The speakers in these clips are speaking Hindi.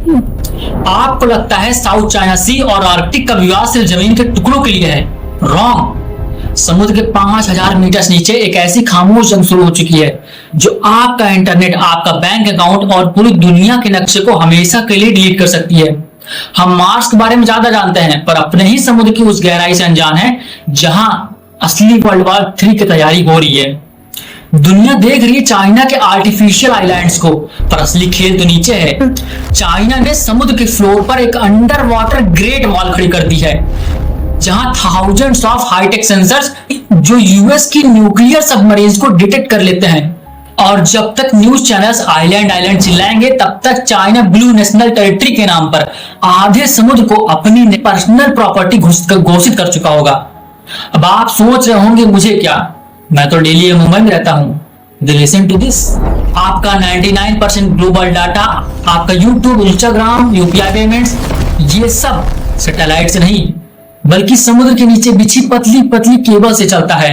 आपको लगता है साउथ चाइना सी और आर्कटिक का विवाद सिर्फ जमीन के टुकड़ों के लिए है? रॉन्ग। समुद्र के 5000 मीटर नीचे एक ऐसी खामोश जंग शुरू हो चुकी है जो आपका इंटरनेट, आपका बैंक अकाउंट और पूरी दुनिया के नक्शे को हमेशा के लिए डिलीट कर सकती है। हम मार्स के बारे में ज्यादा जानते हैं, पर अपने ही समुद्र की उस गहराई से अनजान है जहां असली वर्ल्ड वॉर 3 की तैयारी हो रही है। दुनिया देख रही है चाइना के आर्टिफिशियल आइलैंड्स को, पर असली खेल तो नीचे है। चाइना ने समुद्र के फ्लोर पर एक अंडर वाटर ग्रेट वॉल खड़ी कर दी है, जहां थाउजेंड्स ऑफ हाईटेक सेंसर्स जो यूएस की न्यूक्लियर सबमरीन्स को डिटेक्ट कर लेते हैं। और जब तक न्यूज चैनल्स आइलैंड आइलैंड चिल्लाएंगे, तब तक चाइना ब्लू नेशनल टेरिटरी के नाम पर आधे समुद्र को अपनी पर्सनल प्रॉपर्टी घोषित कर चुका होगा। अब आप सोच रहे होंगे मुझे क्या, मैं तो डेली मुंबई में रहता हूं। Listen to this. आपका 99% ग्लोबल डाटा, आपका यूट्यूब, इंस्टाग्राम, यूपीआई पेमेंट्स, ये सब सैटेलाइट से नहीं बल्कि समुद्र के नीचे बिछी पतली पतली केबल से चलता है।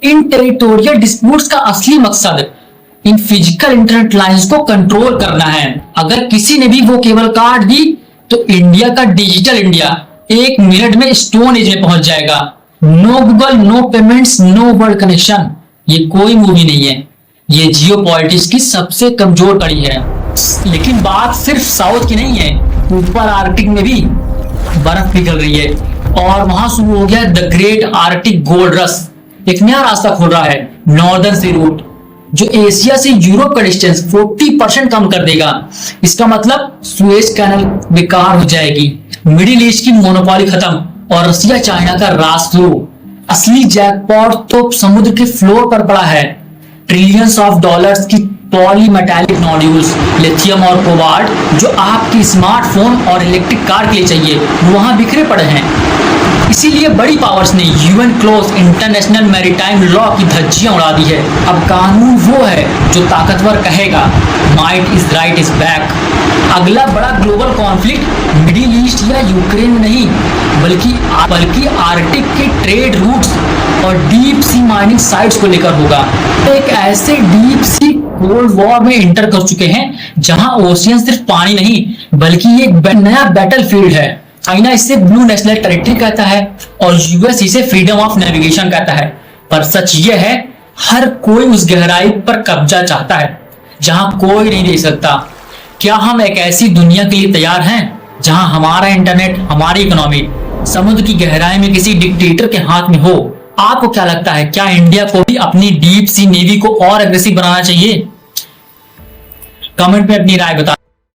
इन टेरिटोरियल डिस्प्यूट्स का असली मकसद इन फिजिकल इंटरनेट लाइंस को कंट्रोल करना है। अगर किसी ने भी वो केबल काट दी तो इंडिया का डिजिटल इंडिया 1 मिनट में स्टोन एज में पहुंच जाएगा। No Google, no payments, no world connection. ये कोई मूवी नहीं है, ये जियोपॉलिटिक्स की सबसे कमजोर कड़ी है। लेकिन बात सिर्फ साउथ की नहीं है, ऊपर आर्कटिक में भी बर्फ पिघल रही है और वहां शुरू हो गया the great Arctic gold rush. एक नया रास्ता खुल रहा है, नॉर्दर्न सी रूट, जो एशिया से यूरोप का डिस्टेंस 40% कम कर देगा। इसका मतलब सुएज कैनल बेकार हो जाएगी, मिडिल ईस्ट की मोनोपोली खत्म और रसिया चाइना का राज शुरू। असली जैकपॉट तो समुद्र के फ्लोर पर पड़ा है। ट्रिलियंस ऑफ डॉलर्स की पॉलीमेटालिक नोड्यूल्स, लिथियम और कोबाल्ट जो आपकी स्मार्टफोन और इलेक्ट्रिक कार के लिए चाहिए, वहां बिखरे पड़े हैं। इसीलिए बड़ी पावर्स ने UN close international maritime law की धज्जियां उड़ा दी है। अब कानून वो है जो ताकतवर कहेगा might is right is back. अगला बड़ा ग्लोबल कॉन्फ्लिक्ट मिडिल ईस्ट या यूक्रेन में नहीं बल्कि आर्कटिक के ट्रेड रूट्स और डीप सी माइनिंग साइट्स को लेकर होगा। एक ऐसे डीप सी कोल्ड वॉर में इंटर कर चुके हैं जहां ओशियन सिर्फ पानी नहीं बल्कि एक नया बैटलफील्ड है। चाइना इसे ब्लू नेशनल टेरिटरी कहता है और यूएस इसे फ्रीडम ऑफ नेविगेशन कहता है। पर सच यह है, हर कोई उस गहराई पर कब्जा चाहता है जहां कोई नहीं दे सकता। क्या हम एक ऐसी दुनिया के लिए तैयार हैं जहां हमारा इंटरनेट, हमारी इकोनॉमी समुद्र की गहराई में किसी डिक्टेटर के हाथ में हो? आपको क्या लगता है, क्या इंडिया को भी अपनी डीप सी नेवी को और एग्रेसिव बनाना चाहिए? कमेंट में अपनी राय बता।